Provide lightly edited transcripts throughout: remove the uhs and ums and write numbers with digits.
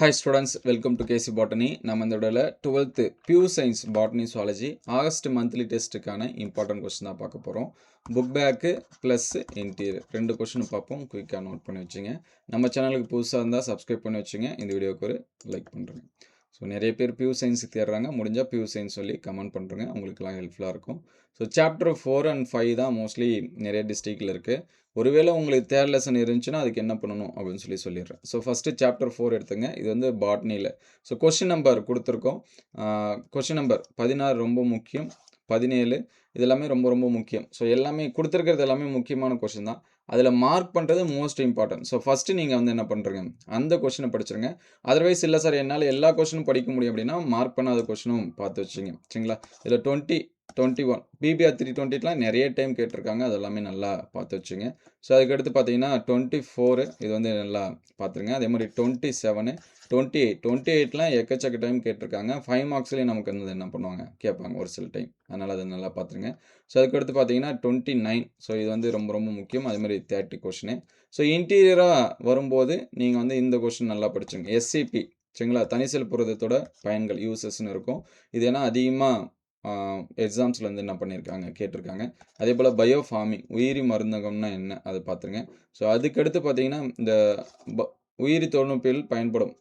Hi students, welcome to KC Botany. நம்ம இந்த வீடியோல 12th Pure Science Botany Zoology August monthly டெஸ்ட்டுக்கான important question தான் பார்க்க போகிறோம். புக் பேக்கு ப்ளஸ் இன்டீரியர் ரெண்டு கொஸ்டின் பார்ப்போம். குயிக்காக நோட் பண்ணி வச்சுங்க. நம்ம சேனலுக்கு புதுசாக இருந்தால் சப்ஸ்கிரைப் பண்ணி வச்சுங்க. இந்த வீடியோக்கு ஒரு லைக் பண்ணுறேங்க. ஸோ நிறைய பேர் பியூர் சயின்ஸுக்கு தேடுறாங்க. முடிஞ்சால் பியூர் சயின்ஸ் சொல்லி கமெண்ட் பண்ணுறேங்க. உங்களுக்குலாம் ஹெல்ப்ஃபுல்லாக இருக்கும். ஸோ சாப்டர் 4 and 5 தான் மோஸ்ட்லி நிறைய டிஸ்ட்ரிக்டில் இருக்குது. ஒருவேளை உங்களுக்கு தேர்ட் லெசன் இருந்துச்சுன்னா அதுக்கு என்ன பண்ணணும் அப்படின்னு சொல்லிடுறேன். ஸோ ஃபஸ்ட்டு சாப்டர் 4 எடுத்துங்க. இது வந்து பாட்னியில். ஸோ கொஸ்டின் நம்பர் கொடுத்துருக்கோம். கொஸ்டின் நம்பர் 16 ரொம்ப முக்கியம், 17 இது எல்லாமே ரொம்ப ரொம்ப முக்கியம். ஸோ எல்லாமே கொடுத்துருக்கிறது எல்லாமே முக்கியமான கொஸ்டின் தான். அதில் மார்க் பண்ணுறது மோஸ்ட் இம்பார்ட்டன்ட். ஸோ ஃபஸ்ட்டு நீங்கள் வந்து என்ன பண்ணுறீங்க, அந்த கொஸ்டினை படிச்சிருங்க. அதர்வைஸ் இல்லை சார் என்னால் எல்லா கொஸ்டினும் படிக்க முடியும் அப்படின்னா மார்க் பண்ணாத கொஸ்டினும் பார்த்து வச்சுங்க. சரிங்களா? இதில் 21 பிபிஆர் 320லாம் நிறைய டைம் கேட்டிருக்காங்க. அது எல்லாமே நல்லா பார்த்து வச்சுங்க. ஸோ அதுக்கடுத்து பார்த்தீங்கன்னா 24 இது வந்து நல்லா பார்த்துருங்க. அதே மாதிரி 27 28லாம் எக்கச்சக்க டைம் கேட்டிருக்காங்க. 5 மார்க்ஸ்லேயே நமக்கு வந்து என்ன பண்ணுவாங்க, கேட்பாங்க ஒரு சில டைம். அதனால் அதை நல்லா பார்த்துருங்க. ஸோ அதுக்கடுத்து பார்த்தீங்கன்னா 29 ஸோ இது வந்து ரொம்ப ரொம்ப முக்கியம். அதே மாதிரி 30 கொஷினு. ஸோ இன்டீரியராக வரும்போது நீங்கள் வந்து இந்த கொஷின் நல்லா படிச்சுங்க. எஸ்சிபி சரிங்களா, தனிசெல் புரதத்தோட பயன்கள் யூசஸ்ன்னு இருக்கும். இது ஏன்னா அதிகமாக எக்ஸாம்ஸில் வந்து என்ன பண்ணியிருக்காங்க, கேட்டிருக்காங்க. அதே போல் பயோ ஃபார்மிங் உயிரி மருந்தகம்னா என்ன அதை பார்த்துருங்க. ஸோ அதுக்கடுத்து பார்த்தீங்கன்னா இந்த உயிரி தொழில்நுட்பில் பயன்படும்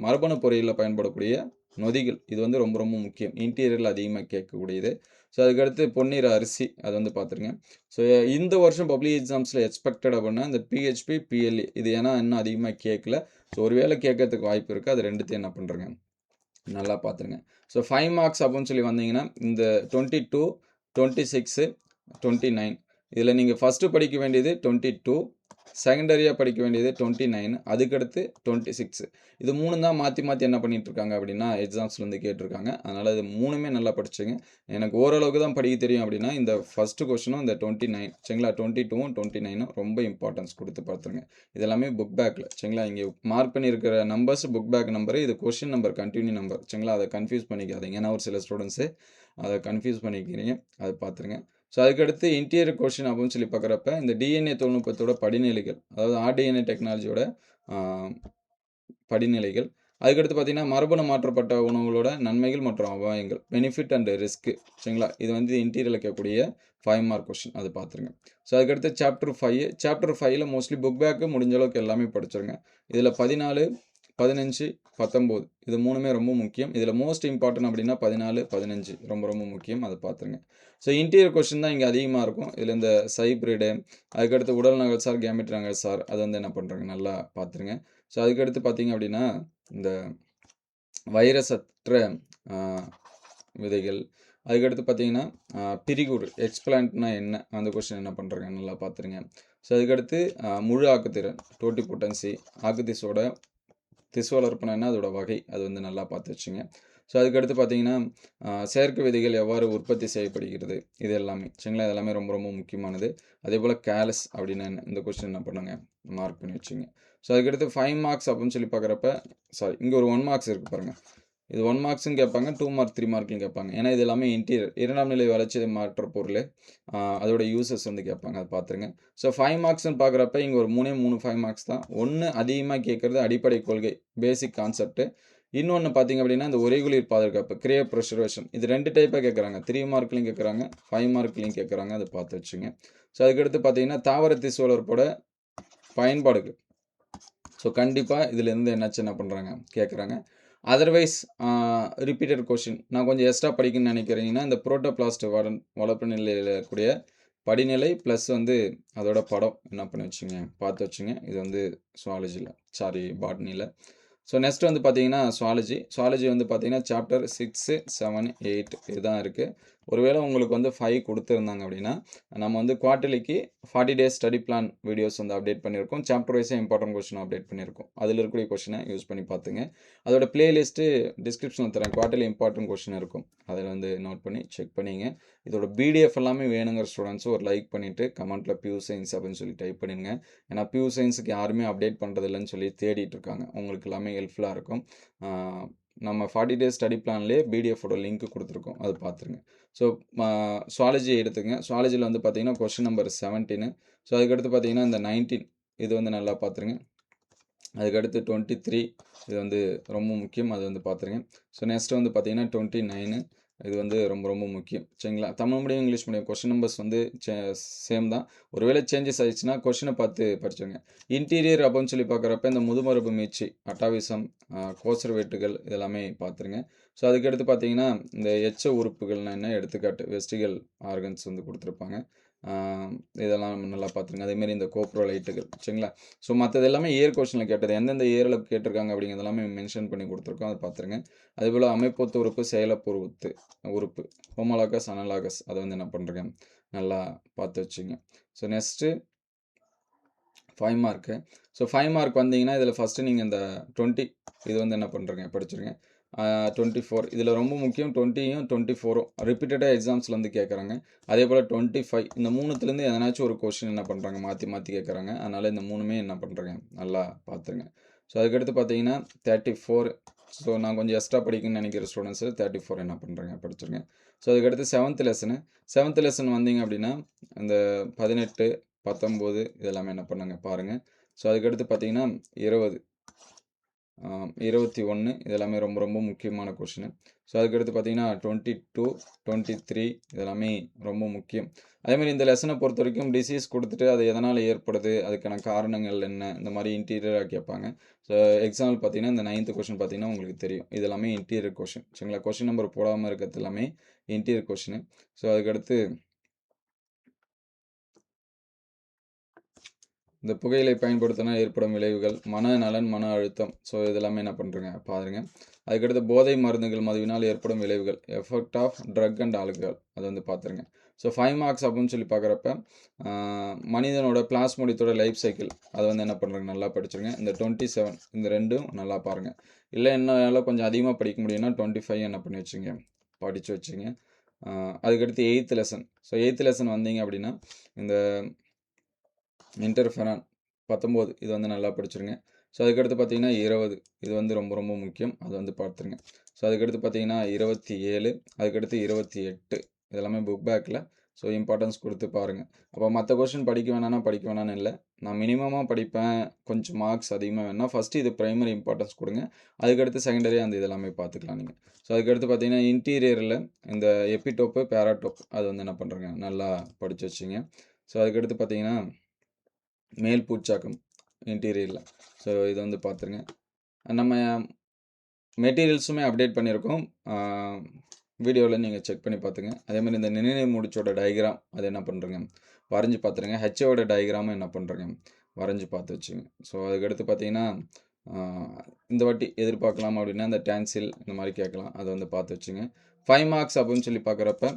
மரபணு பொறியியலில் பயன்படக்கூடிய நொதிகள் இது வந்து ரொம்ப ரொம்ப முக்கியம். இன்டீரியரில் அதிகமாக கேட்கக்கூடியது. ஸோ அதுக்கடுத்து பொன்னிற அரிசி அது வந்து பார்த்துருங்க. ஸோ இந்த வருஷம் பப்ளிக் எக்ஸாம்ஸில் எக்ஸ்பெக்டட் அப்படின்னா இந்த பிஹெச்பி பிஎல்இ இது ஏன்னா இன்னும் அதிகமாக கேட்கல. ஸோ ஒருவேளை கேட்கறதுக்கு வாய்ப்பு இருக்குது. அது ரெண்டுத்தையும் என்ன பண்ணுறேங்க, நல்லா பார்த்துருங்க. ஸோ 5 மார்க்ஸ் அப்படின்னு சொல்லி வந்தீங்கன்னா இந்த 22 26 29 இதில் நீங்கள் ஃபஸ்ட்டு படிக்க வேண்டியது 22, செகண்டரியாக படிக்க வேண்டியது 29, அதுக்கடுத்து 26 இது மூணு தான் மாற்றி மாற்றி என்ன பண்ணிட்டு இருக்காங்க அப்படின்னா எக்ஸாம்ஸில் வந்து கேட்டிருக்காங்க. அதனால் இது மூணுமே நல்லா படிச்சுங்க. எனக்கு ஓரளவுக்கு தான் படிக்க தெரியும் அப்படின்னா இந்த ஃபஸ்ட்டு கொஸ்டினும் இந்த 29 சரிங்களா, 22ம் 29ம் ரொம்ப இம்பார்ட்டன்ஸ் கொடுத்து பார்த்துருங்க. இதெல்லாமே புக் பேக்கில் சரிங்களா, இங்கே மார்க் பண்ணியிருக்கிற நம்பர்ஸ் புக் பேக் நம்பரு, இது கொஸ்டின் நம்பர் கண்டினியூ நம்பர் சரிங்களா, அதை கன்ஃபியூஸ் பண்ணிக்காதீங்க. ஏன்னா ஒரு சில ஸ்டூடெண்ட்ஸு அதை கன்ஃபியூஸ் பண்ணிக்கிறீங்க, அதை பார்த்துருங்க. ஸோ அதுக்கடுத்து இன்டீரியர் கொஸ்டின் அப்படின்னு சொல்லி பார்க்குறப்ப இந்த டிஎன்ஏ தொழில்நுட்பத்தோட படிநிலைகள், அதாவது ஆர்டிஎன்ஏ டெக்னாலஜியோட படிநிலைகள். அதுக்கடுத்து பார்த்தீங்கன்னா மரபணு மாற்றப்பட்ட உணவுகளோட நன்மைகள் மற்றும் அபாயங்கள், பெனிஃபிட் அண்ட் ரிஸ்க்கு சரிங்களா, இது வந்து இன்டீரியரில் இருக்கக்கூடிய 5 மார்க் கொஸ்டின், அது பார்த்துருங்க. ஸோ அதுக்கடுத்து சாப்டர் 5ல் மோஸ்ட்லி புக் பேக்கு முடிஞ்ச அளவுக்கு எல்லாமே படிச்சிருங்க. இதில் 14 15 19 இது மூணுமே ரொம்ப முக்கியம். இதில் மோஸ்ட் இம்பார்ட்டன்ட் அப்படின்னா 14 15 ரொம்ப ரொம்ப முக்கியம், அதை பார்த்துருங்க. ஸோ இன்டீரியர் கொஸ்டின் தான் இங்கே அதிகமாக இருக்கும். இதில் இந்த சைப்ரிடு, அதுக்கடுத்து உடல் நகல் சார், கேமெட்ரி நகல் சார், அது வந்து என்ன பண்ணுறாங்க நல்லா பார்த்துருங்க. ஸோ அதுக்கடுத்து பார்த்தீங்க அப்படின்னா இந்த வைரசற்ற விதைகள், அதுக்கடுத்து பார்த்தீங்கன்னா பிரிகுடு எக்ஸ்பிளான்ட்னா என்ன, அந்த கொஸ்டின் என்ன பண்ணுறாங்க நல்லா பார்த்துருங்க. ஸோ அதுக்கடுத்து முழு ஆக்குத்திறன் டோட்டிபுட்டன்சி, ஆக்குத்திசோட திசு வளர்ப்புனா என்ன, அதோட வகை, அது வந்து நல்லா பார்த்து வச்சுங்க. ஸோ அதுக்கடுத்து பார்த்தீங்கன்னா செயற்கை விதைகள் எவ்வாறு உற்பத்தி செய்யப்படுகிறது, இது எல்லாமே சரிங்களா, இதெல்லாமே ரொம்ப ரொம்ப முக்கியமானது. அதே போல் கேலஸ் அப்படின்னா என்ன, இந்த கொஸ்டின் என்ன பண்ணுங்க மார்க் பண்ணி வச்சுங்க. ஸோ அதுக்கடுத்து 5 மார்க்ஸ் அப்படின்னு சொல்லி பார்க்குறப்ப இங்கே ஒரு 1 மார்க்ஸ் இருக்குது பாருங்கள். இது 1 மார்க்ஸும் கேட்பாங்க, 2 மார்க் 3 மார்க்லையும் கேட்பாங்க. ஏன்னா இது எல்லாமே இன்டீரியர் இரண்டாம் நிலை வளர்ச்சி மாற்ற பொருள், அதோட யூசஸ் வந்து கேட்பாங்க, அதை பார்த்துருங்க. ஸோ 5 மார்க்ஸ்னு பார்க்குறப்ப இங்கே ஒரு 3 5 மார்க்ஸ் தான். ஒன்று அதிகமாக கேட்குறது அடிப்படை கொள்கை பேசிக் கான்செப்ட்டு, இன்னொன்று பார்த்தீங்க அப்படின்னா இந்த உறைகுளிர் பாதுகாப்பு கிரியோ ப்ரிசர்வேஷன், இது 2 டைப்பாக கேட்குறாங்க. 3 மார்க்லையும் கேட்குறாங்க, 5 மார்க்லையும் கேட்குறாங்க, அதை பார்த்து வச்சுங்க. ஸோ அதுக்கடுத்து பார்த்தீங்கன்னா தாவர திசு வளர்ப்போட பயன்பாடுகள். ஸோ கண்டிப்பாக இதிலேருந்து என்ன பண்ணுறாங்க கேட்குறாங்க. அதர்வைஸ் ரிப்பீட்டட் கொஷின் நான் கொஞ்சம் எக்ஸ்ட்ரா படிக்கணும்னு நினைக்கிறீங்கன்னா இந்த புரோட்டோபிளாஸ்ட் வளர்ப்பு நிலையில் இருக்கக்கூடிய படிநிலை ப்ளஸ் வந்து அதோட படம் என்ன பண்ணி வச்சுங்க பார்த்து வச்சுங்க. இது வந்து சுவாலஜியில் பாட்னியில். ஸோ நெக்ஸ்ட் வந்து பார்த்தீங்கன்னா சுவாலஜி வந்து பார்த்தீங்கன்னா சாப்டர் 6 7 8 இதுதான் இருக்குது. ஒருவேளை உங்களுக்கு வந்து 5 கொடுத்துருந்தாங்க அப்படின்னா நம்ம வந்து குவார்ட்டர்லிக்கு 40 டேஸ் ஸ்டடி பிளான் வீடியோஸ் வந்து அப்டேட் பண்ணியிருக்கோம். சாப்டர் வைஸாக இம்பார்ட்டன்ட் கொஸ்டின் அப்டேட் பண்ணியிருக்கோம். அதில் இருக்கக்கூடிய கொஸ்டினை யூஸ் பண்ணி பார்த்துங்க. அதோட பிளேலிஸ்ட்டு டிஸ்கிரிப்ஷனில் தரேன். குவார்ட்டர்லி இம்பார்ட்டன்ட் கொஸ்டின் இருக்கும், அதில் வந்து நோட் பண்ணி செக் பண்ணிங்க. இதோட பிடிஎஃப் எல்லாமே வேணுங்கிற ஸ்டூடெண்ட்ஸும் ஒரு லைக் பண்ணிவிட்டு கமெண்ட்டில் பியூர் சயின்ஸ் அப்படின்னு சொல்லி டைப் பண்ணிடுங்க. ஏன்னா பியூர் சயின்ஸுக்கு யாருமே அப்டேட் பண்ணுறதில்லைன்னு சொல்லி தேடிட்டு இருக்காங்க. உங்களுக்கு எல்லாமே ஹெல்ப்ஃபுல்லாக இருக்கும். நம்ம 40 டேஸ் ஸ்டடி பிளான்லேயே பிடிஎஃபோட லிங்க் கொடுத்துருக்கோம், அது பார்த்துருங்க. ஸோ சுவாலஜி எடுத்துங்க. சுவாலஜியில் வந்து பார்த்தீங்கன்னா கொஸ்டின் நம்பர் 17. ஸோ அதுக்கடுத்து பார்த்தீங்கன்னா இந்த 19 இது வந்து நல்லா பார்த்துருங்க. அதுக்கடுத்து 23 இது வந்து ரொம்ப முக்கியம். அது வந்து பார்த்துருங்க. ஸோ நெக்ஸ்ட் வந்து பார்த்தீங்கன்னா 29 இது வந்து ரொம்ப ரொம்ப முக்கியம். சரிங்களா? Tamil medium, English medium question numbers வந்து சேம் தான். ஒருவேளை சேஞ்சஸ் ஆயிடுச்சுன்னா கொஸ்டினை பார்த்து படிச்சுங்க. இன்டீரியர் அப்படின்னு சொல்லி பார்க்குறப்ப இந்த முதுமரபு மீட்சி, அட்டாவிசம், கோசர்வேட்டுகள் இதெல்லாமே பார்த்துருங்க. ஸோ அதுக்கடுத்து பார்த்தீங்கன்னா இந்த எச்ச உறுப்புகள்னா என்ன, எடுத்துக்காட்டு வெஸ்டிகல் ஆர்கன்ஸ் வந்து கொடுத்துருப்பாங்க. இதெல்லாம் நல்லா பார்த்துருங்க. அதேமாரி இந்த கோப்ரோலைட்டுகள். சரிங்களா? ஸோ மற்றது எல்லாமே இயர் கொஸ்டினில் கேட்டது. எந்தெந்த இயரில் கேட்டிருக்காங்க அப்படிங்கிறது எல்லாமே மென்ஷன் பண்ணி கொடுத்துருக்கோம். அதை பார்த்துருங்க. அதேபோல் அமைப்பொத்த உறுப்பு, செயலப்பொருத்து உறுப்பு, ஹோமோலாகஸ், அனலாகஸ் அதை வந்து என்ன பண்ணுறேங்க நல்லா பார்த்து வச்சுங்க. So next 5 mark. So 5 mark வந்தீங்கன்னா இதில் ஃபஸ்ட்டு நீங்கள் இந்த 20 இது வந்து என்ன பண்ணுறீங்க படிச்சிருங்க. 24 இதில் ரொம்ப முக்கியம். 20யும் 24ம் ரிப்பீட்டடாக எக்ஸாம்ஸில் வந்து கேட்குறாங்க. அதே போல் 25 இந்த மூணுத்துலேருந்து எதனாச்சும் ஒரு கொஸ்டின் என்ன பண்ணுறாங்க மாற்றி மாற்றி கேட்குறாங்க. அதனால் இந்த மூணுமே என்ன பண்ணுறேங்க நல்லா பார்த்துருங்க. ஸோ அதுக்கடுத்து பார்த்தீங்கன்னா 34 ஸோ நான் கொஞ்சம் எக்ஸ்ட்ரா படிக்கணும்னு நினைக்கிற ஸ்டூடெண்ட்ஸு 34 என்ன பண்ணுறேங்க படிச்சிருங்க. ஸோ அதுக்கடுத்து 7th லெசன் வந்தீங்க அப்படின்னா இந்த 18, 19 இதெல்லாமே என்ன பண்ணுங்க பாருங்கள். ஸோ அதுக்கடுத்து பார்த்தீங்கன்னா 20, 21 இதெல்லாமே ரொம்ப ரொம்ப முக்கியமான கொஷின். ஸோ அதுக்கடுத்து பார்த்தீங்கன்னா 22, 23 இதெல்லாமே ரொம்ப முக்கியம். அதேமாதிரி இந்த லெசனை பொறுத்த வரைக்கும் டிசீஸ் கொடுத்துட்டு அது எதனால் ஏற்படுது, அதுக்கான காரணங்கள் என்ன, இந்த மாதிரி இன்டீரியராக கேட்பாங்க. ஸோ எக்ஸாம்பிள் பார்த்தீங்கன்னா இந்த 9th கொஷின் பார்த்தீங்கன்னா உங்களுக்கு தெரியும். இது எல்லாமே இன்டீரியர் கொஷின். சரிங்களா? கொஷின் நம்பர் போடாமல் இருக்கிறது எல்லாமே இன்டீரியர் கொஷின். ஸோ அதுக்கடுத்து இந்த புகையிலை பயன்படுத்தினால் ஏற்படும் விளைவுகள், மனநலன், மன அழுத்தம். ஸோ இதெல்லாமே என்ன பண்ணுறேங்க பாருங்க. அதுக்கடுத்து போதை மருந்துகள் மதுவினால் ஏற்படும் விளைவுகள், effect of drug and alcohol அது வந்து பார்த்துருங்க. ஸோ 5 மார்க்ஸ் அப்படின்னு சொல்லி பார்க்குறப்ப மனிதனோட பிளாஸ்மோடியத்தோட லைஃப் சைக்கிள் அதை வந்து என்ன பண்ணுறேங்க நல்லா படிச்சிருங்க. இந்த 27 இந்த ரெண்டும் நல்லா பாருங்கள். இல்லை என்னால் கொஞ்சம் அதிகமாக படிக்க முடியும்னா 25 என்ன பண்ணி வச்சுங்க படித்து வச்சுங்க. அதுக்கடுத்து 8th lesson. So 8th lesson வந்தீங்க அப்படின்னா இந்த இன்டர்ஃபெரான் 19 இது வந்து நல்லா படிச்சிருங்க. ஸோ அதுக்கடுத்து பார்த்தீங்கன்னா 20 இது வந்து ரொம்ப ரொம்ப முக்கியம். அது வந்து பார்த்துருங்க. ஸோ அதுக்கடுத்து பார்த்தீங்கன்னா 27 அதுக்கடுத்து 28 இதெல்லாமே புக் பேக்கில். ஸோ இம்பார்ட்டன்ஸ் கொடுத்து பாருங்கள். அப்போ மற்ற கொஸ்டின் படிக்க வேணான்னு இல்லை. நான் மினிமமாக படிப்பேன், கொஞ்சம் மார்க்ஸ் அதிகமாக வேணால் ஃபஸ்ட்டு இது ப்ரைமரி இம்பார்ட்டன்ஸ் கொடுங்க. அதுக்கடுத்து செகண்டரி அந்த இதெல்லாமே பார்த்துக்கலாம் நீங்கள். ஸோ அதுக்கடுத்து பார்த்தீங்கன்னா இன்டீரியரில் இந்த எபிடோப்பு, பேராடோப் அது வந்து என்ன பண்ணுறேங்க நல்லா படித்து வச்சுங்க. ஸோ அதுக்கடுத்து பார்த்தீங்கன்னா மேல் பூச்சாக்கம் இன்டீரியரில். ஸோ இது வந்து பார்த்துருங்க. நம்ம மெட்டீரியல்ஸுமே அப்டேட் பண்ணியிருக்கோம். வீடியோவில் நீங்கள் செக் பண்ணி பார்த்துங்க. அதேமாதிரி இந்த நினைவு முடிச்சோட டயக்ராம் அது என்ன பண்ணுறேங்க வரைஞ்சி பார்த்துருங்க. ஹெச்ஓட டயக்ராமும் என்ன பண்ணுறேங்க வரைஞ்சி பார்த்து வச்சுங்க. ஸோ அதுக்கடுத்து பார்த்தீங்கன்னா இந்த வாட்டி எதிர்பார்க்கலாம் அப்படின்னா இந்த டான்சில் இந்த மாதிரி கேட்கலாம். அதை வந்து பார்த்து வச்சுங்க. 5 மார்க்ஸ் அப்படின்னு சொல்லி பார்க்குறப்ப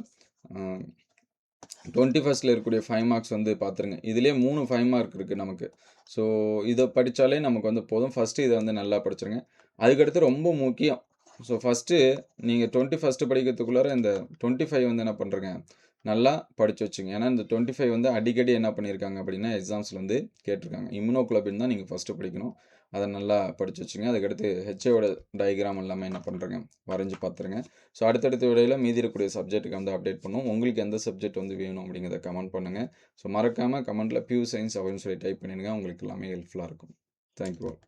21ஸ்ட்டில் இருக்கக்கூடிய 5 மார்க்ஸ் வந்து பார்த்துருங்க. இதிலே 3 5 மார்க் இருக்குது நமக்கு. ஸோ இதை படித்தாலே நமக்கு வந்து போதும். ஃபஸ்ட்டு இதை வந்து நல்லா படிச்சிருங்க. அதுக்கடுத்து ரொம்ப முக்கியம். ஸோ ஃபஸ்ட்டு நீங்கள் 21 படிக்கிறதுக்குள்ளார இந்த 25 வந்து என்ன பண்ணுறங்க நல்லா படித்து வச்சுங்க. ஏன்னா இந்த 25 வந்து அடிக்கடி என்ன பண்ணியிருக்காங்க அப்படின்னா எக்ஸாம்ஸில் வந்து கேட்டிருக்காங்க. இம்யூனோகுளோபின் தான் நீங்கள் ஃபஸ்ட்டு படிக்கணும். அதை நல்லா படித்து வச்சுங்க. அதுக்கடுத்து ஹெச்ஏவோட டயக்ராம் எல்லாமே என்ன பண்ணுறேங்க வரைஞ்சி பார்த்துருங்க. ஸோ அடுத்தடுத்த விடையில் மீதி இருக்கக்கூடிய சப்ஜெக்ட்டுக்கு வந்து அப்டேட் பண்ணுவோம். உங்களுக்கு எந்த சப்ஜெக்ட் வந்து வேணும் அப்படிங்கிறத கமெண்ட் பண்ணுங்கள். ஸோ மறக்காமல் கமெண்ட்டில் பியூ சயின்ஸ் அப்படின்னு சொல்லி டைப் பண்ணிடுங்க. உங்களுக்கு எல்லாமே ஹெல்ப்ஃபுல்லாக இருக்கும். Thank you all.